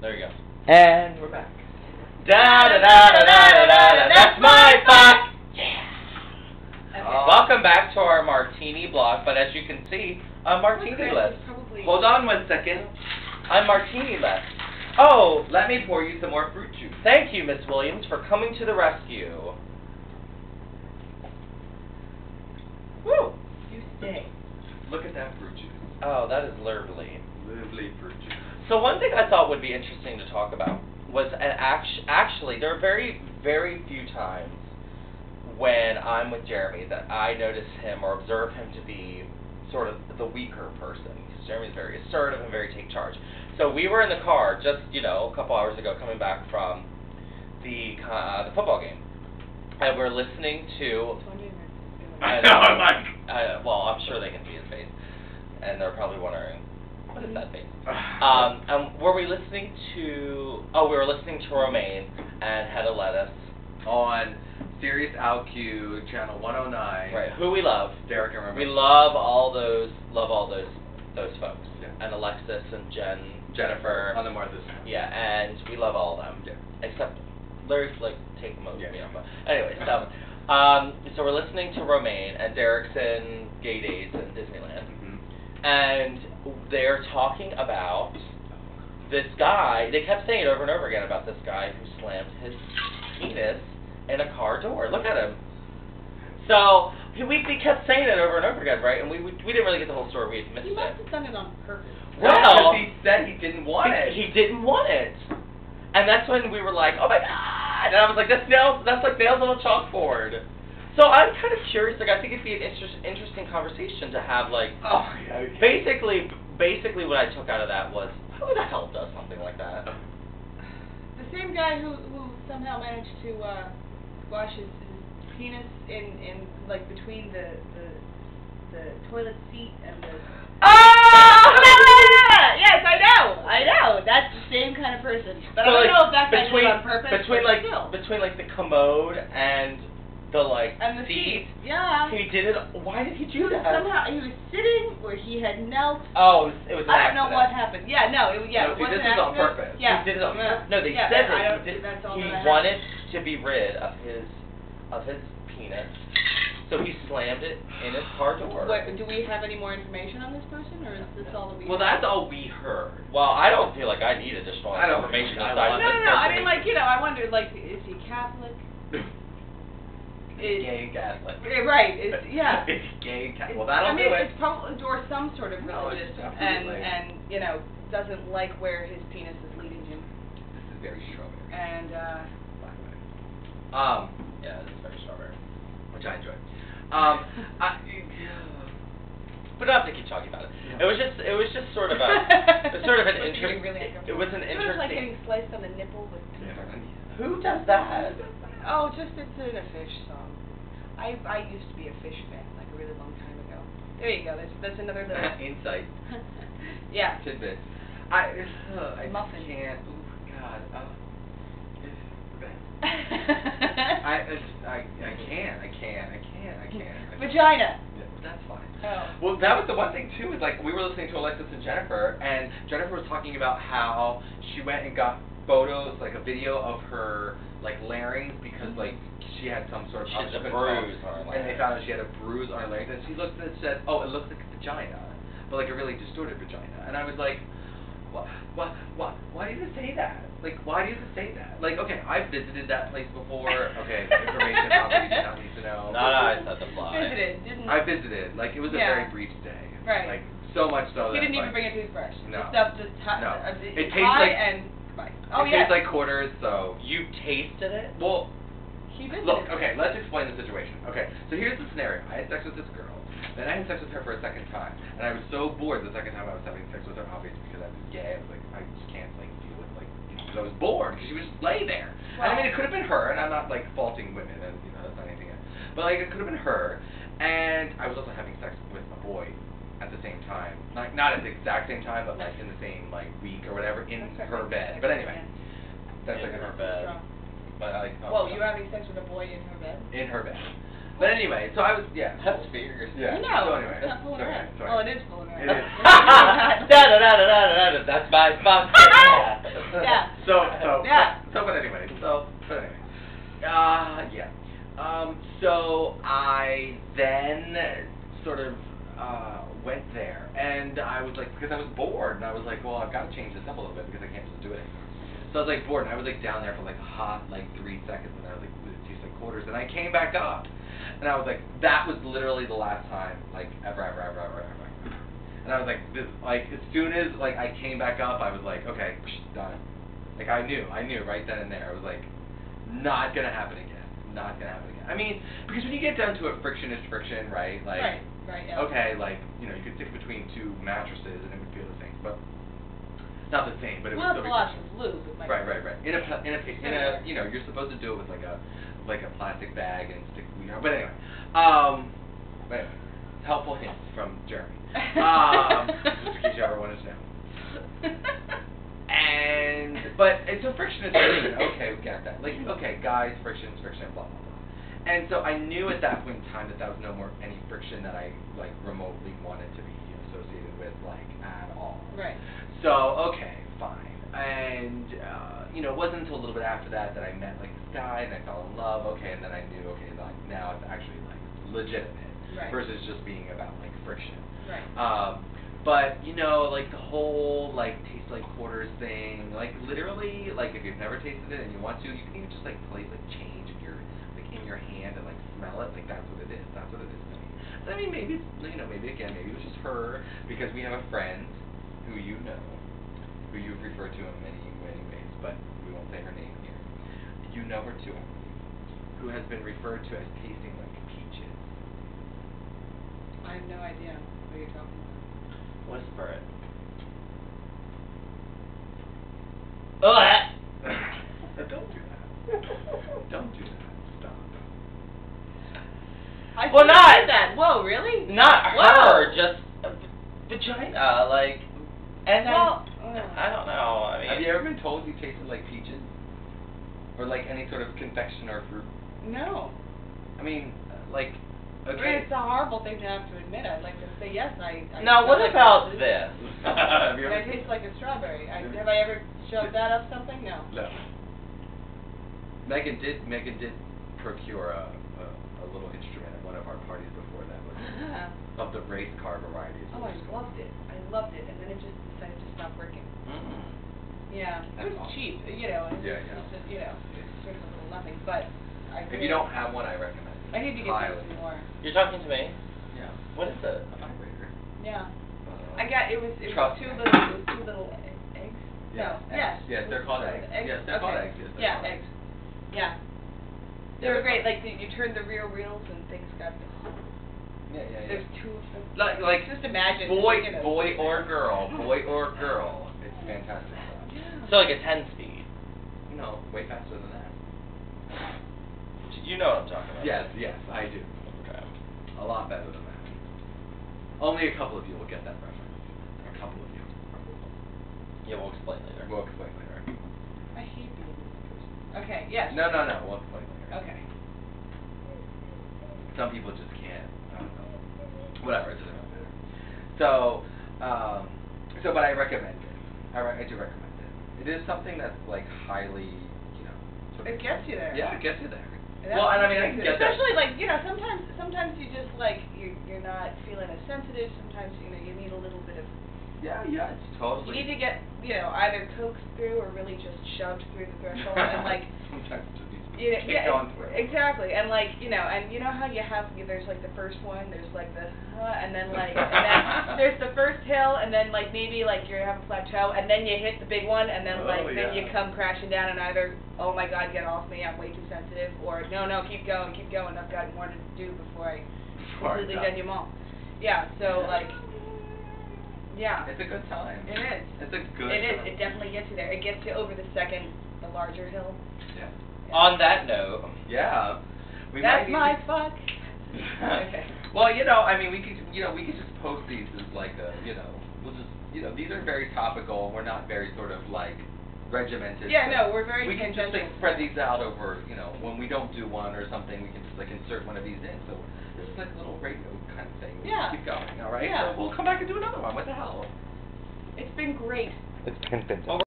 There you go. And we're back. Da-da-da-da-da-da-da, that's my fuck! Yeah! Okay. Welcome back to our Martini Blog, but as you can see, I'm Martini-less. Hold on 1 second. I'm Martini-less. Oh, let me pour you some more fruit juice. Thank you, Miss Williams, for coming to the rescue. Woo! You stay. Look at that fruit juice. Oh, that is lovely. Lovely fruit juice. So one thing I thought would be interesting to talk about was actually there are very, very few times when I'm with Jeremy that I notice him or observe him to be sort of the weaker person. Because Jeremy's very assertive and very take charge. So we were in the car just, a couple hours ago coming back from the football game. And we're listening to... well, I'm sure they can see his face. And they're probably wondering, what is that face? Were we listening to... Oh, we were listening to Romaine and Hedda Lettuce on Sirius LQ, channel 109. Right, who we love. Derek and Romaine. We love all those folks. Yeah. And Alexis and Jennifer. On the Martha's. Yeah, and we love all of them. Yeah. Except Larry Flick, take most yeah. of me on. Anyway, so we're listening to Romaine, and Derek's in Gay Days in Disneyland. And they're talking about this guy. They kept saying it over and over again about this guy who slammed his penis in a car door. Look at him. So we kept saying it over and over again, right? And we didn't really get the whole story. We had missed it. He must have done it on purpose. Well, because he said he didn't want it. He didn't want it. And that's when we were like, oh my God! And I was like, that's like nails on a chalkboard. So I'm kind of curious. Like, I think it'd be an interesting conversation to have. Like, basically, what I took out of that was, who the hell does something like that? The same guy who somehow managed to wash his penis in like between the toilet seat and the. Yes, I know. That's the same kind of person. But so I don't know if that guy did it on purpose. Between the commode and the seat. Yeah. He did it. Why did he do that? Somehow he was sitting where he had knelt. Oh, it was an accident. I don't know what happened. Yeah, no, it this was on purpose. Yeah. He did it on purpose. No, they said that he wanted to be rid of his penis, so he slammed it in his car door. Do we have any more information on this person, or is this all that we? Well, that's all we heard. Well, I don't feel like I need additional information. No. I mean, I wondered, is he Catholic? Gay Catholic. Right. Yeah. It's gay Catholic. Well, that'll do it. It's probably or some sort of religious, and doesn't like where his penis is leading him. This is very strawberry. And yeah, this is very strawberry, which I enjoy. But I don't have to keep talking about it. Yeah. It was just sort of an interesting. It was an interesting. Sort of like getting sliced on the nipple with. Who does that? Oh, it's in a Fish song. I used to be a Fish fan, like a really long time ago. There you go. That's another little insight. Yeah. Tidbit. I Muffin. Can't. Oh God. I can't. Vagina. Yeah, that's fine. Oh. Well, that was the one thing too. Is like we were listening to Alexis and Jennifer, and Jennifer was talking about how she went and got photos, like a video of her larynx because she had some sort of bruise on her larynx. And they found out she had a bruise on her larynx, and she looked and said, "Oh, it looks like a vagina, but like a really distorted vagina." And I was like, why do you say that? Like, why do you say that? Like, okay, I've visited that place before. Okay, information probably you do not need to know. Not I said the fly. I visited. Like, it was a very brief stay. Right. Like, so much so he that didn't even bring a toothbrush. No. The stuff just no. It tastes like and goodbye. It tastes like quarters. So you tasted it? Well, he visited. Look, okay, let's explain the situation. Okay, so here's the scenario. I had sex with this girl. Then I had sex with her for a second time, and I was so bored the second time I was having sex with her, obviously because I was gay. I was like, I just can't deal with because I was bored because she would just lay there. Well, and I mean, it could have been her, and I'm not faulting women, and that's not anything. But it could have been her, and I was also having sex with a boy at the same time, not at the exact same time, but in the same week or whatever in her bed. But anyway, that's in her bed. But well, you were having sex with a boy in her bed. In her bed. But anyway, so I was, yeah. That's fierce. Yeah. No, So anyway, it's not fooling around. sorry. Oh, it is fooling around. It is. Da-da-da-da-da-da-da. That's my spot. Yeah. But anyway, yeah. So I then sort of went there, and I was like, because I was bored, and I was like, well, I've got to change this up a little bit because I can't just do it anymore. So I was like bored, and I was like down there for like a hot like 3 seconds, and I was like, ooh, it tastes like quarters, and I came back up, and I was like, that was literally the last time, like ever. And I was like, this, like as soon as like I came back up, I was like, okay, done. Like I knew right then and there. I was like, not gonna happen again. I mean, because when you get down to it, friction is friction, right? Like, right, yeah. okay, like you know, you could stick between 2 mattresses and it would feel the same, but not the same, but it would still be friction. lube. It might Right. In a you know, you're supposed to do it with like a plastic bag and stick, you know. But anyway, helpful hints from Jeremy. Just in case you ever wanted to know. And so friction is friction. Okay, we got that. Like, okay, guys, friction, blah blah blah. And so I knew at that point in time that was no more any friction that I like remotely wanted to be associated with like at all. Right. So okay, fine. And you know, it wasn't until a little bit after that that I met like this guy and I fell in love. Okay, and then I knew like now it's actually like legitimate versus just being about like friction. Right. But you know, like the whole like taste like quarters thing, like literally, like if you've never tasted it and you want to, you can even just like place like change in your hand and like smell it. Like that's what it is. That's what it is to me. And I mean, maybe it's, you know, maybe it was just her because we have a friend who you know, who you've referred to in many ways, but we won't say her name here. You know her too, I believe, who has been referred to as tasting like peaches. I have no idea what you're talking about. Whisper it. Don't do that. Don't do that. Stop. I Well, not did that. Whoa, really? Not Whoa. her, just vagina, like, and then Well, I don't know. I mean, Have you ever been told you tasted like peaches, or like any sort of confection or fruit? No. I mean, like, I mean, okay. it's a horrible thing to have to admit. I'd like to say yes. I now what like about peaches. this? Have you It ever? tastes like a strawberry. Have I ever shoved that up something? No. No. Megan did procure a little instrument at one of our parties before that was of the race car variety. Oh, I loved it. And then it just decided to stop working. Yeah, it was That's awesome. cheap, you know. Yeah. It's just, you know, it's sort of a little nothing. But I If really, you don't have one, I recommend it. I need to get Highly. some more. You're talking to me? Yeah. What is it? A vibrator. Yeah. I got it was Trust two me. little eggs. Yeah, No. eggs. Yes. Yes, they're called eggs. Yes, they're called eggs. Yes, they're Yeah, called eggs. Yeah. They were great. Like you turned the rear wheels and things got. Yeah. There's 2 of them. Like just imagine. boy you know, or girl. It's fantastic stuff. Yeah. So like a 10-speed. No, way faster than that. You know what I'm talking about. Yes, I do. Okay. A lot better than that. Only a couple of you will get that reference. A couple of you. Yeah, we'll explain later. We'll explain later. I hate being this person. Okay. Yes. No. We'll explain later. Okay. Some people just can't. I don't know. Whatever. It doesn't really matter. So, but I recommend it. I do recommend it. It is something that's like highly, you know. Sort of, It gets you there. Yeah, it gets you there. Yeah. Well, and I mean, I can get that. Especially like, you know, sometimes you just like you're not feeling as sensitive. Sometimes you need a little bit of. Yeah, it's totally. You need to get either coaxed through or really just shoved through the threshold and like. Sometimes it just needs to be Yeah, kicked on through. exactly, and like and you know how there's like the first one, there's like the and then there's the first hill, and then like maybe like you have a plateau, and then you hit the big one, and then then you come crashing down, and either oh my God, get off me, I'm way too sensitive, or no, keep going, I've got more to do before I completely denouement. Yeah, so like. Yeah. It's a good time. It is. It's a good It is. time. It definitely gets you there. It gets you over the larger hill. Yeah. On that note. Yeah. That's my fuck. Okay. Well, you know, I mean, we could just post these as like a, we'll just, these are very topical. We're not very sort of like regimented. Yeah, so no, we're very we can just like tangential. spread these out over, you know, when we don't do one or something, we can just like insert one of these in. So this is like a little radio kind of thing. We Yeah. Keep going, all right? Yeah. So we'll come back and do another one. What the hell? It's been great. It's been fantastic.